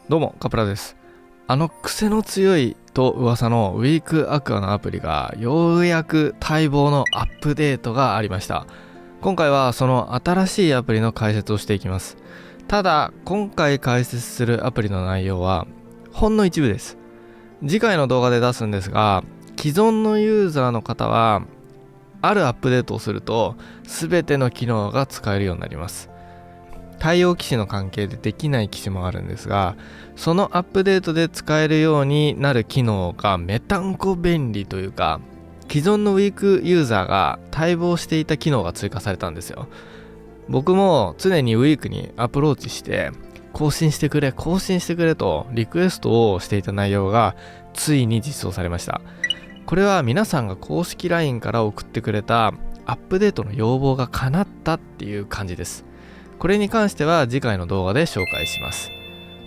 どうもカプラです。癖の強いと噂のウィークアクアのアプリがようやく待望のアップデートがありました。今回はその新しいアプリの解説をしていきます。ただ今回解説するアプリの内容はほんの一部です。次回の動画で出すんですが、既存のユーザーの方はあるアップデートをすると全ての機能が使えるようになります。対応機種の関係でできない機種もあるんですが、そのアップデートで使えるようになる機能がめたんこ便利というか、既存のウィークユーザーが待望していた機能が追加されたんですよ。僕も常にウィークにアプローチして更新してくれとリクエストをしていた内容がついに実装されました。これは皆さんが公式 LINE から送ってくれたアップデートの要望が叶ったっていう感じです。これに関しては次回の動画で紹介します。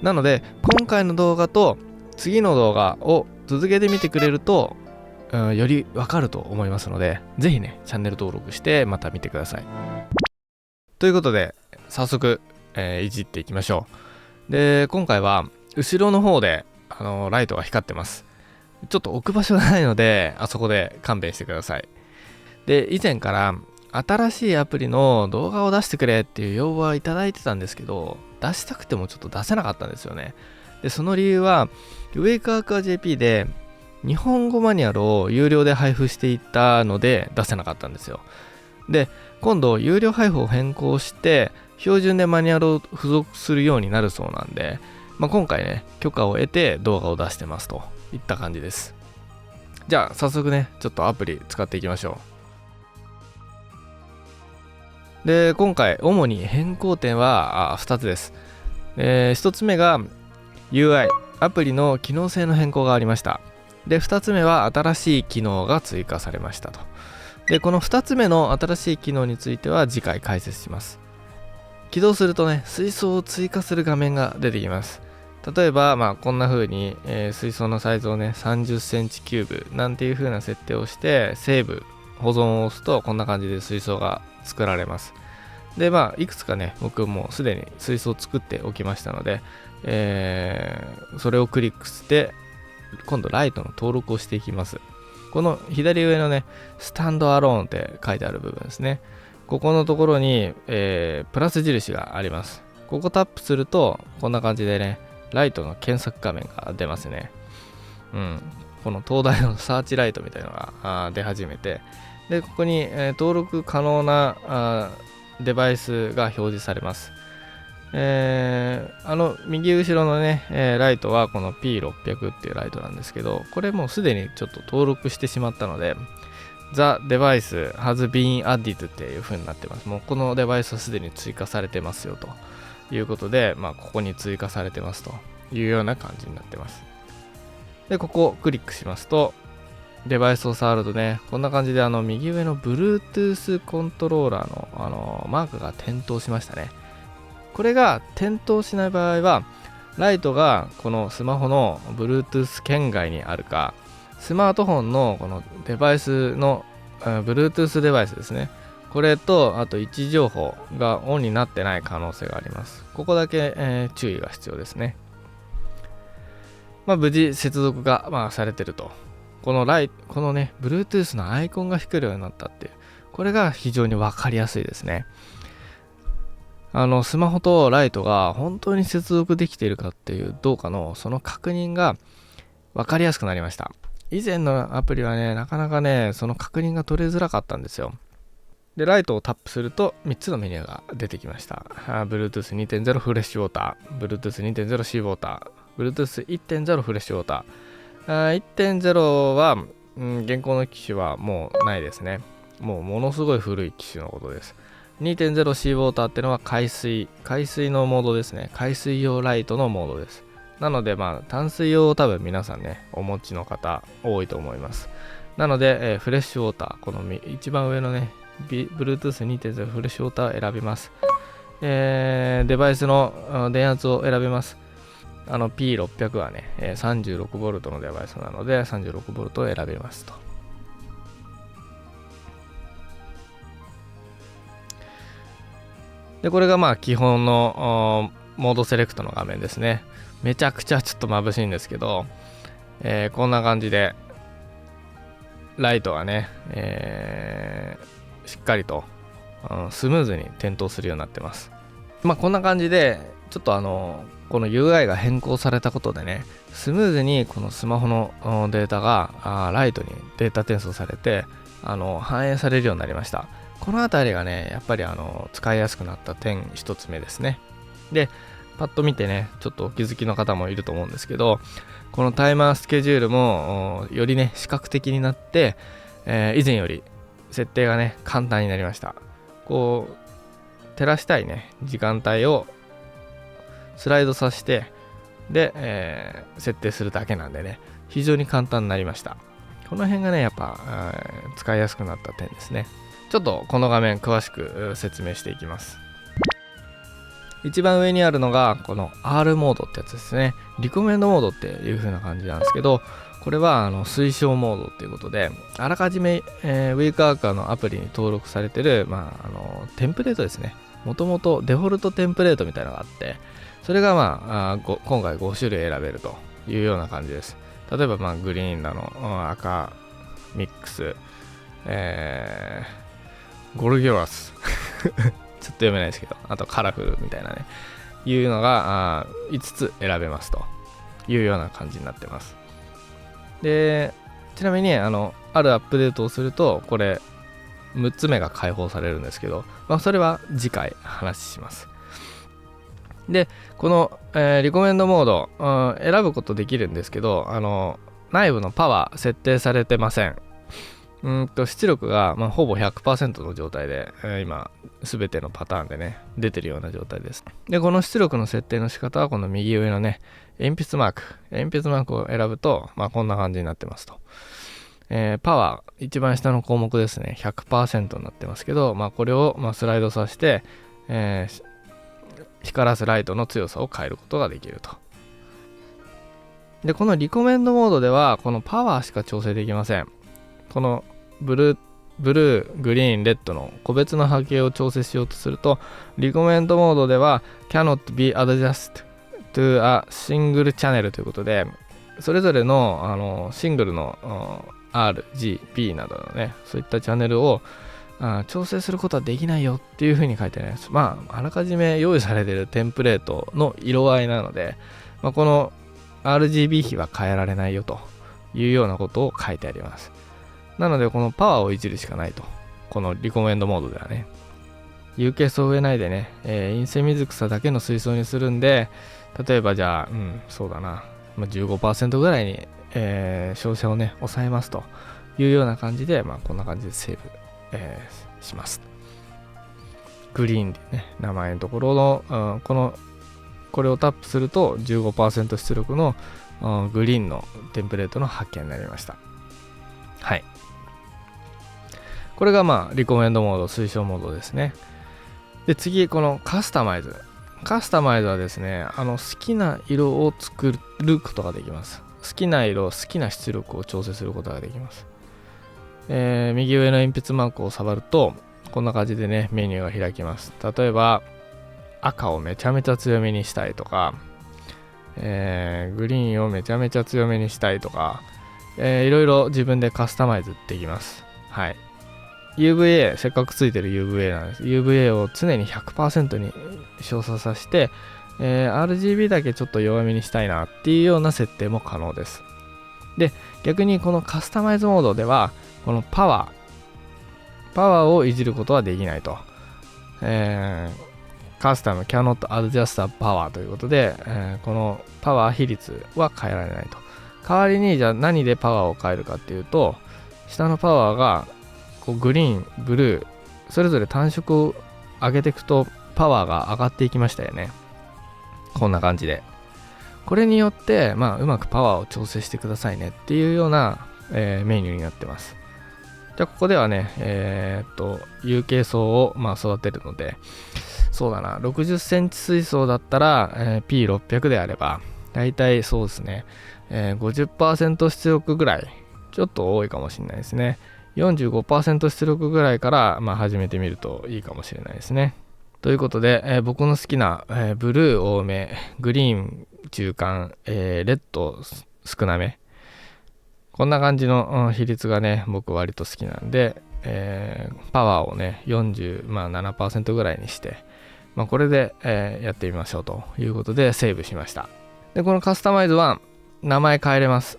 なので今回の動画と次の動画を続けて見てくれると、よりわかると思いますので、ぜひねチャンネル登録してまた見てください。ということで早速、いじっていきましょう。で、今回は後ろの方でライトが光ってます。ちょっと置く場所がないのであそこで勘弁してください。で、以前から新しいアプリの動画を出してくれっていう要望はいただいてたんですけど、出したくてもちょっと出せなかったんですよね。で、その理由はウェイクアクア JP で日本語マニュアルを有料で配布していたので出せなかったんですよ。で、今度有料配布を変更して標準でマニュアルを付属するようになるそうなんで、今回ね許可を得て動画を出してますといった感じです。じゃあ早速ねちょっとアプリ使っていきましょう。で、今回主に変更点は2つです。1つ目が UI、アプリの機能性の変更がありました。で、2つ目は新しい機能が追加されましたと。で、この2つ目の新しい機能については次回解説します。起動するとね、水槽を追加する画面が出てきます。例えば、こんな風に、水槽のサイズをね、30センチキューブなんていう風な設定をして、セーブ、保存を押すとこんな感じで水槽が作られます。で、いくつかね、僕もうすでに水槽を作っておきましたので、それをクリックして、今度ライトの登録をしていきます。この左上のね、スタンドアローンって書いてある部分ですね。ここのところに、プラス印があります。ここタップすると、こんな感じでね、ライトの検索画面が出ますね。この東大のサーチライトみたいなのが出始めて、で、ここに、登録可能なデバイスが表示されます。右後ろのね、ライトはこの P600 っていうライトなんですけど、これもうすでにちょっと登録してしまったので、The device has been added っていう風になってます。もうこのデバイスはすでに追加されてますよということで、ここに追加されてますというような感じになってます。で、ここをクリックしますと、デバイスを触るとね、こんな感じで右上の Bluetooth コントローラーのマークが点灯しましたね。これが点灯しない場合は、ライトがこのスマホの Bluetooth 圏外にあるか、スマートフォンのこのデバイスの Bluetooth デバイスですね。これと、あと位置情報がオンになってない可能性があります。ここだけ、注意が必要ですね。無事接続が、されてると。このね、Bluetooth のアイコンが光るようになったっていう。これが非常にわかりやすいですね。スマホとライトが本当に接続できているかっていうどうかのその確認が分かりやすくなりました。以前のアプリはね、なかなかね、その確認が取りづらかったんですよ。で、ライトをタップすると3つのメニューが出てきました。Bluetooth 2.0 フレッシュウォーター、Bluetooth 2.0 シーウォーター、Bluetooth 1.0 フレッシュウォーター。1.0 は、現行の機種はもうないですね。もうものすごい古い機種のことです。2.0 シーウォーターっていうのは海水のモードですね。海水用ライトのモードです。なので淡水用を多分皆さんねお持ちの方多いと思います。なので、フレッシュウォーター、この一番上のね Bluetooth 2.0 フレッシュウォーターを選びます。デバイスの電圧を選びます。P600 はね 36V のデバイスなので 36V を選びますと。で、これが基本のモードセレクトの画面ですね。めちゃくちゃちょっと眩しいんですけど、こんな感じでライトがね、しっかりと、スムーズに点灯するようになってます。こんな感じでちょっとこの UI が変更されたことでね、スムーズにこのスマホのデータがライトにデータ転送されて反映されるようになりました。このあたりがね、やっぱり使いやすくなった点一つ目ですね。で、パッと見てね、ちょっとお気づきの方もいると思うんですけど、このタイマースケジュールもよりね視覚的になって、以前より設定がね簡単になりました。こう照らしたいね時間帯をスライドさせてで、設定するだけなんでね、非常に簡単になりました。この辺がねやっぱ、使いやすくなった点ですね。ちょっとこの画面詳しく説明していきます。一番上にあるのがこの R モードってやつですね。リコメンドモードっていう風な感じなんですけど、これは推奨モードっていうことで、あらかじめ、ウェイクアーカーのアプリに登録されてる、テンプレートですね。もともとデフォルトテンプレートみたいなのがあって、それが今回5種類選べるというような感じです。例えばグリーンなの、赤、ミックス、ゴルギョラスちょっと読めないですけど、あとカラフルみたいなね、いうのが5つ選べますというような感じになってます。で、ちなみにあるアップデートをすると、これ6つ目が解放されるんですけど、それは次回話します。で、この、リコメンドモード、選ぶことできるんですけど、内部のパワー設定されてません。出力が、ほぼ 100% の状態で、今全てのパターンでね出てるような状態です。で、この出力の設定の仕方はこの右上のね鉛筆マークを選ぶと、こんな感じになってますと。パワー一番下の項目ですね 100% になってますけど、これをスライドさせて、光らすライトの強さを変えることができると。で、このリコメンドモードではこのパワーしか調整できません。このブルー、グリーン、レッドの個別の波形を調整しようとすると、リコメンドモードでは cannot be adjusted to a single channel ということで、それぞれの、シングルのR、G、B などのね、そういったチャンネルを調整することはできないよっていう風に書いてあります。あらかじめ用意されているテンプレートの色合いなので、この RGB 比は変えられないよというようなことを書いてあります。なのでこのパワーをいじるしかないと。このリコメンドモードではね。有形層を植えないでね、陰性水草だけの水槽にするんで、例えばじゃあ、そうだな、15% ぐらいに、照射をね、抑えますというような感じで、こんな感じでセーブ、します。グリーンでね、名前のところの、これをタップすると 15% 出力のグリーンのテンプレートの発見になりました。はい。これがリコメンドモード、推奨モードですね。で、次、このカスタマイズ。カスタマイズはですね、好きな色を作ることができます。好きな色、好きな出力を調整することができます。右上の鉛筆マークを触ると、こんな感じでね、メニューが開きます。例えば、赤をめちゃめちゃ強めにしたいとか、グリーンをめちゃめちゃ強めにしたいとか、いろいろ自分でカスタマイズできます。はい。UVA、せっかくついてる UVA なんです。UVA を常に 100% に照射させて、RGB だけちょっと弱めにしたいなっていうような設定も可能です。で、逆にこのカスタマイズモードでは、このパワーをいじることはできないと。カスタム cannot adjust power ということで、このパワー比率は変えられないと。代わりにじゃあ何でパワーを変えるかっていうと、下のパワーがグリーン、ブルー、それぞれ単色を上げていくとパワーが上がっていきましたよね。こんな感じで。これによって、うまくパワーを調整してくださいねっていうような、メニューになってます。じゃあここではね、有形層を育てるので、そうだな、60センチ水槽だったら、P600 であれば、だいたいそうですね、50% 出力ぐらい、ちょっと多いかもしれないですね。45% 出力ぐらいから、始めてみるといいかもしれないですね。ということで、僕の好きな、ブルー多め、グリーン中間、レッド少なめ、こんな感じの比率がね僕割と好きなんで、パワーをね47% ぐらいにして、これで、やってみましょうということでセーブしました。でこのカスタマイズは名前変えれます。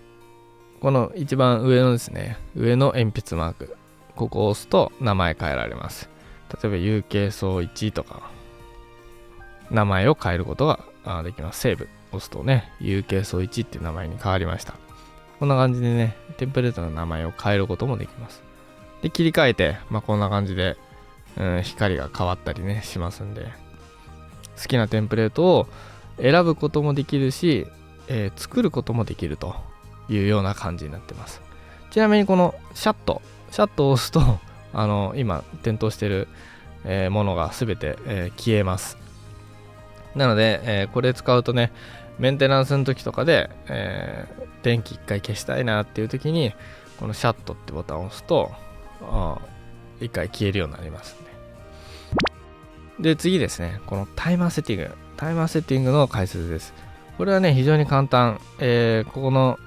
この一番上のですね、上の鉛筆マーク、ここを押すと名前変えられます。例えば有形層1とか名前を変えることができます。セーブ押すとね、有形層1っていう名前に変わりました。こんな感じでね、テンプレートの名前を変えることもできます。で切り替えて、こんな感じで、光が変わったりねしますんで、好きなテンプレートを選ぶこともできるし、作ることもできるというような感じになってます。ちなみにこのシャットを押すと今点灯してる、ものが全て、消えます。なので、これ使うとね、メンテナンスの時とかで、電気一回消したいなっていう時にこのシャットってボタンを押すと一回消えるようになりますね。で次ですね、このタイマーセッティングの解説です。これはね非常に簡単、ここの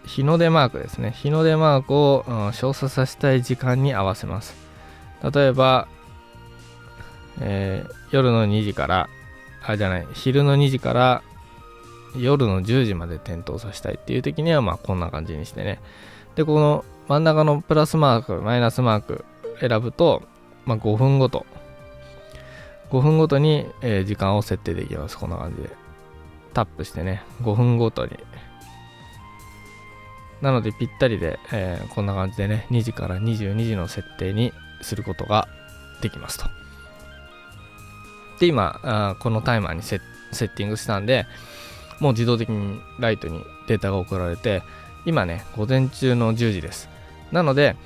日の出マークですね、日の出マークを、照射させたい時間に合わせます。例えば、夜の2時から昼の2時から夜の10時まで点灯させたいっていう時にはこんな感じにしてね、でこの真ん中のプラスマークマイナスマーク選ぶと、5分ごとに、時間を設定できます。こんな感じでタップしてね、5分ごとに、なのでぴったりで、こんな感じでね2時から22時の設定にすることができますと。で今このタイマーにセッティングしたんで、もう自動的にライトにデータが送られて、今ね午前中の10時です。なので、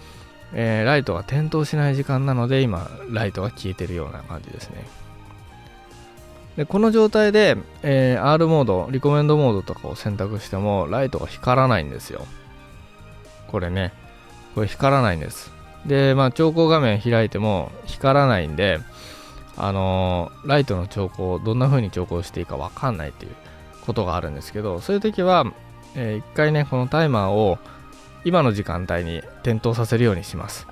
ライトが点灯しない時間なので今ライトが消えてるような感じですね。でこの状態で、R モード、リコメンドモードとかを選択してもライトが光らないんですよ。これ光らないんです。で調光画面開いても光らないんで、ライトの調光、どんな風に調光していいか分かんないっていうことがあるんですけど、そういう時は、一回ねこのタイマーを今の時間帯に点灯させるようにします。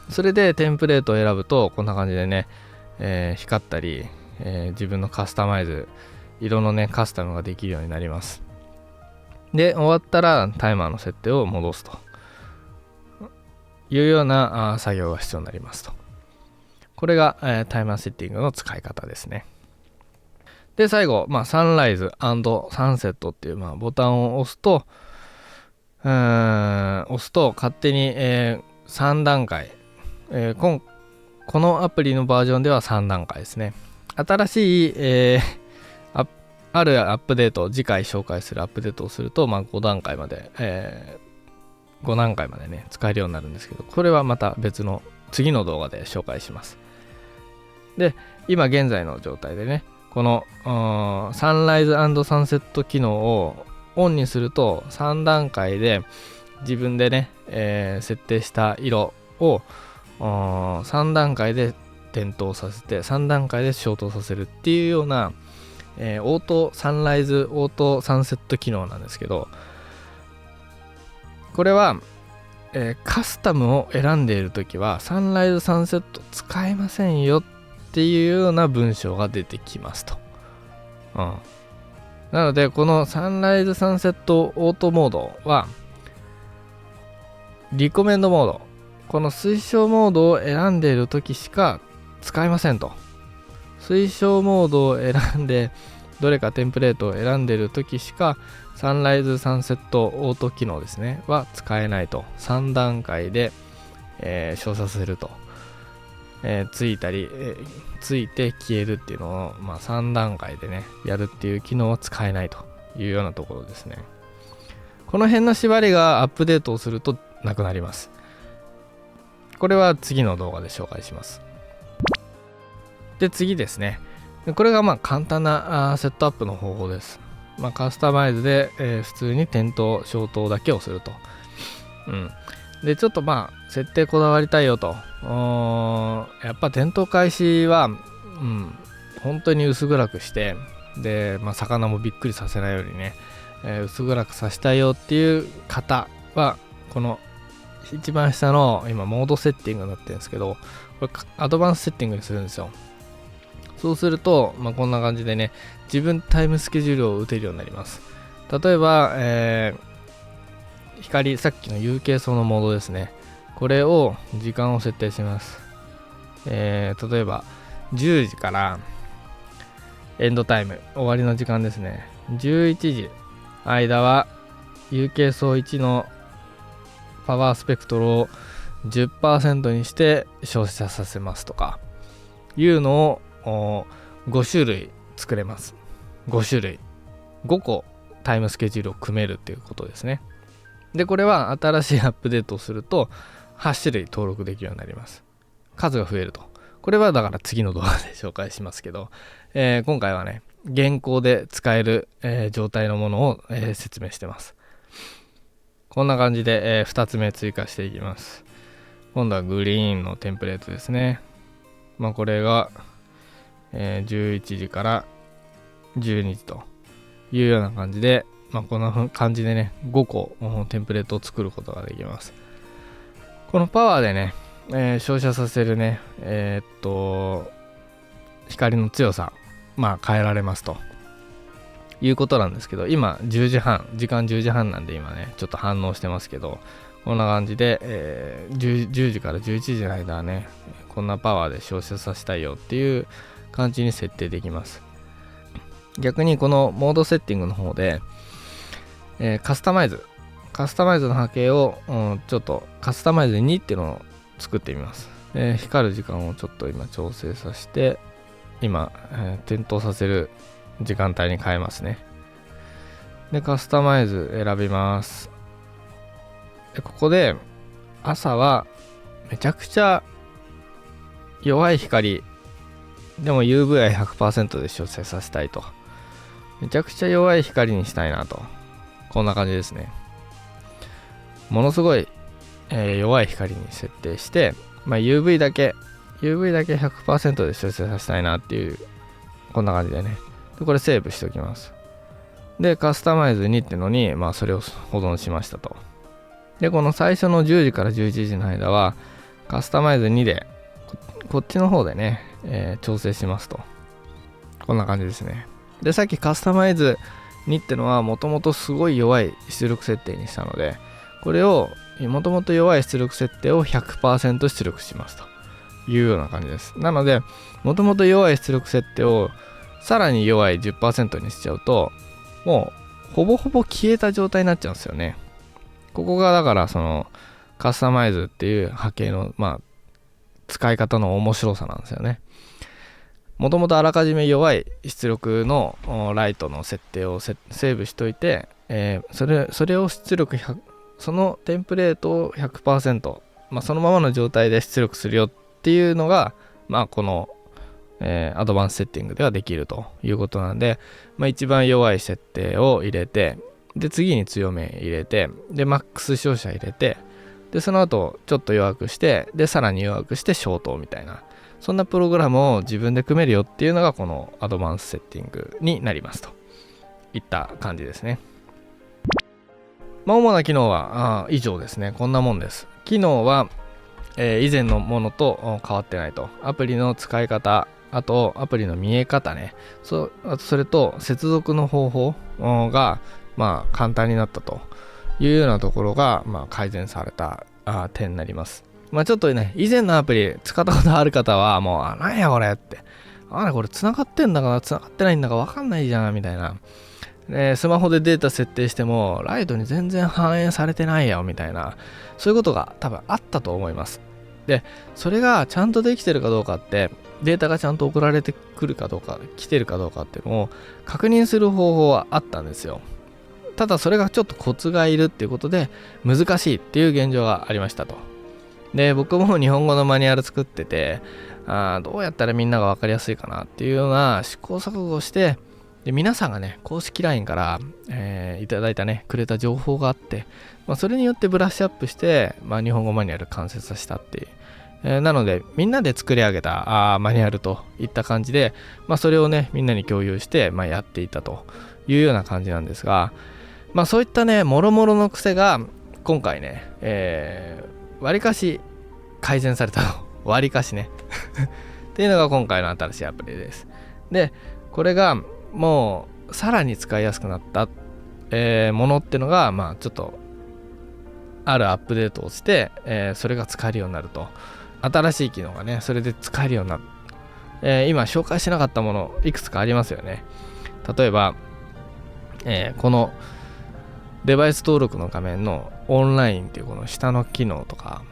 それでテンプレートを選ぶとこんな感じでね、光ったり、自分のカスタマイズ、色のねカスタムができるようになります。で終わったらタイマーの設定を戻すというような作業が必要になりますと。これが、タイマーセッティングの使い方ですね。で最後、サンライズ&サンセットっていう、ボタンを押すと勝手に、3段階、このアプリのバージョンでは3段階ですね。新しい、あるアップデート、次回紹介するアップデートをすると、5段階まで、5段階までね使えるようになるんですけど、これはまた別の次の動画で紹介します。で今現在の状態でね、このサンライズ&サンセット機能をオンにすると3段階で自分でね、設定した色を3段階で点灯させて3段階で消灯させるっていうような、オートサンライズオートサンセット機能なんですけど、これは、カスタムを選んでいるときはサンライズサンセット使えませんよっていうような文章が出てきますと。なのでこのサンライズサンセットオートモードはリコメンドモード、この推奨モードを選んでいるときしか使えませんと。推奨モードを選んでどれかテンプレートを選んでいるときしかサンライズサンセットオート機能ですねは使えないと。3段階で、照射させると、ついたり、ついて消えるっていうのを、3段階でねやるっていう機能は使えないというようなところですね。この辺の縛りがアップデートをするとなくなります。これは次の動画で紹介します。で次ですね、これが簡単なセットアップの方法です。カスタマイズで、普通に点灯消灯だけをすると。でちょっと設定こだわりたいよと、やっぱ点灯開始は本当に薄暗くして、で、魚もびっくりさせないようにね、薄暗くさせたいよっていう方は、この一番下の今モードセッティングになってるんですけど、これアドバンスセッティングにするんですよ。そうすると、こんな感じでね、自分タイムスケジュールを打てるようになります。例えば、光、さっきの有形層のモードですね。これを時間を設定します。例えば10時からエンドタイム、終わりの時間ですね。11時間は有形層1のパワースペクトルを 10% にして照射させますとかいうのを5種類作れます。5種類5個タイムスケジュールを組めるっていうことですね。でこれは新しいアップデートをすると8種類登録できるようになります。数が増えると。これはだから次の動画で紹介しますけど、今回はね現行で使える、状態のものを、説明してます。こんな感じで、2つ目追加していきます。今度はグリーンのテンプレートですね。これが、11時から12時というような感じで、こんな感じでね5個テンプレートを作ることができます。このパワーでね、照射させるね光の強さ変えられますということなんですけど、今10時半、時間10時半なんで今ねちょっと反応してますけど、こんな感じで、10時から11時の間はねこんなパワーで照射させたいよっていう感じに設定できます。逆にこのモードセッティングの方で、カスタマイズの波形を、ちょっとカスタマイズ2っていうのを作ってみます。光る時間をちょっと今調整させて、今、点灯させる時間帯に変えますね。でカスタマイズ選びます。でここで朝はめちゃくちゃ弱い光でも UVI100% で照射させたいと、めちゃくちゃ弱い光にしたいなと、こんな感じですね。ものすごい、弱い光に設定して、UV だけ 100% で照射させたいなっていう、こんな感じでね。でこれセーブしておきます。でカスタマイズ2ってのに、それを保存しましたと。でこの最初の10時から11時の間はカスタマイズ2で こっちの方でね、調整しますと。こんな感じですね。でさっきカスタマイズ2ってのはもともとすごい弱い出力設定にしたので、これをもともと弱い出力設定を 100% 出力しますというような感じです。なのでもともと弱い出力設定をさらに弱い 10% にしちゃうと、もうほぼほぼ消えた状態になっちゃうんですよね。ここがだからそのカスタマイズっていう波形の使い方の面白さなんですよね。もともとあらかじめ弱い出力のライトの設定をセーブしといて、それを出力そのテンプレートを 100%、そのままの状態で出力するよっていうのが、この、アドバンスセッティングではできるということなんで、一番弱い設定を入れて、で次に強め入れて、でマックス照射入れて、でその後ちょっと弱くして、でさらに弱くして消灯みたいな、そんなプログラムを自分で組めるよっていうのがこのアドバンスセッティングになりますといった感じですね。主な機能は以上ですね。こんなもんです。機能は、以前のものと変わってないと。アプリの使い方、あとアプリの見え方ね、あとそれと接続の方法が簡単になったというようなところが改善された点になります。ちょっとね、以前のアプリ使ったことある方はもうなんやこれって、これ繋がってんだか繋がってないんだか分かんないじゃんみたいな、スマホでデータ設定してもライトに全然反映されてないよみたいな、そういうことが多分あったと思います。でそれがちゃんとできてるかどうかって、データがちゃんと送られてくるかどうか、来てるかどうかっていうのを確認する方法はあったんですよ。ただそれがちょっとコツがいるっていうことで難しいっていう現状がありましたと。で僕も日本語のマニュアル作ってて、どうやったらみんなが分かりやすいかなっていうような試行錯誤をして、で皆さんがね公式 LINE から、いただいたねくれた情報があって、それによってブラッシュアップして、日本語マニュアル完成させたってなのでみんなで作り上げたマニュアルといった感じで、それをねみんなに共有して、やっていたというような感じなんですが、そういったねもろもろの癖が今回ね、わりかし改善されたとわりかしねっていうのが今回の新しいアプリです。でこれがもうさらに使いやすくなった、ものっていうのがちょっとあるアップデートをして、それが使えるようになると、新しい機能がねそれで使えるようになる、今紹介してなかったものいくつかありますよね。例えば、このデバイス登録の画面のオンラインっていうこの下の機能とか、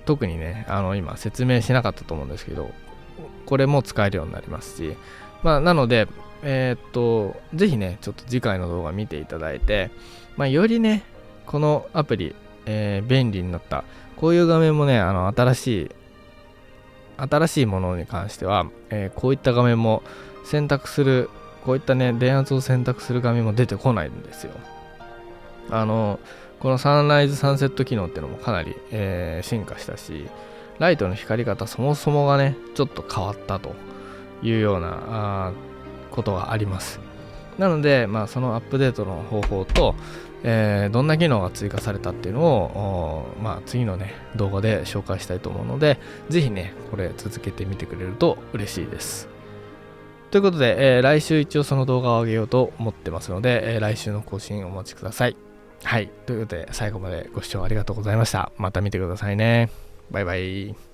特にね今説明しなかったと思うんですけど、これも使えるようになりますし、なのでぜひねちょっと次回の動画見ていただいて、よりねこのアプリ、便利になった、こういう画面もね新しいものに関しては、こういった画面も選択する、こういったね電圧を選択する画面も出てこないんですよ。このサンライズサンセット機能っていうのもかなり、進化したし、ライトの光り方そもそもがねちょっと変わったというようなことがあります。なのでそのアップデートの方法と、どんな機能が追加されたっていうのを次のね動画で紹介したいと思うので、ぜひねこれ続けてみてくれると嬉しいです。ということで、来週一応その動画を上げようと思ってますので、来週の更新お待ちください。はい、ということで最後までご視聴ありがとうございました。また見てくださいね。バイバイ。